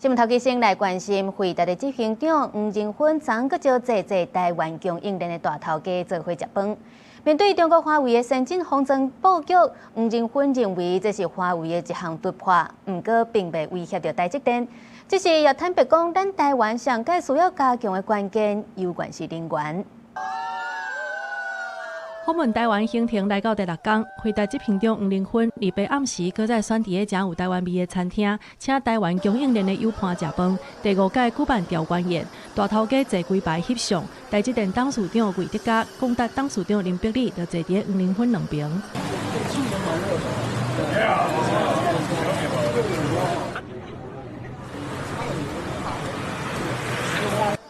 新聞頭家先來關心，輝達的執行長黃仁勳昨個招集台灣供應鏈的大頭家做伙食飯。面對中國華為的先進封裝布局，黃仁勳認為這是華為的一項突破，不過並未威脅到台積電。只是也坦白講，咱台灣上界需要加強的關鍵，有關係人員。訪問台灣行程來到第6天，輝達執行長黃仁勳禮拜暗時，擱在選佇個正有台灣味的餐廳，請台灣供應鏈的友伴食飯。第5屆舉辦調關宴，大頭家坐幾排翕相，台積電董事長魏德嘉、廣達董事長林百里就坐佇黃仁勳兩邊。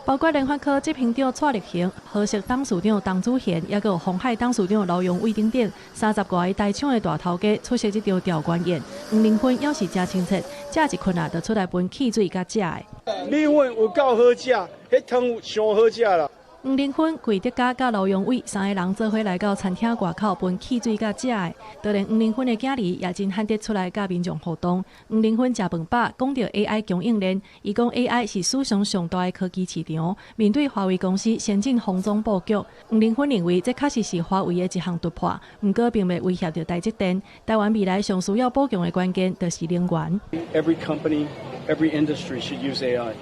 包括聯發科執行長蔡立行、和碩董事長董子賢，也有鴻海董事長劉揚偉等等30多個台廠的大頭家出席這場調關宴。黃仁勳要是真親切，食一困啊，就出來分汽水甲食的。米粉有夠好食，迄湯有上好食啦。黃仁勳、魏德嘉甲劉揚偉3個人做伙來到餐廳外口分汽水甲食的，就連黃仁勳的囝兒也真罕得出來甲民眾互動。黃仁勳食飯飽，講到 AI 供應鏈，伊講 AI 是史上上大的科技市場。面對華為公司先進封裝布局，黃仁勳認為這確實是華為的一項突破，不過並未威脅到台積電。台灣未來上需要補強的關鍵就是能源。Every company, every industry should use AI,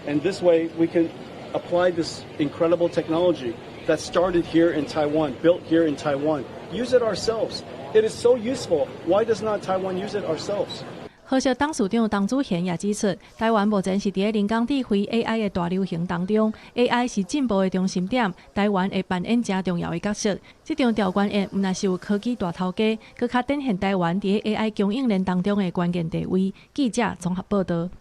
and this way we can apply this incredible technology that started here in Taiwan, built here in Taiwan. Use it ourselves. It is so useful. Why does not Taiwan use it ourselves? 和碩董事長董子賢也指出，台灣目前是在人工智慧 AI 的大流行當中 ，AI 是進步的中心點，台灣會扮演真重要的角色。這場調關宴唔但是有科技大頭家，更較展現台灣在 AI 供應鏈當中的關鍵地位。記者綜合報道。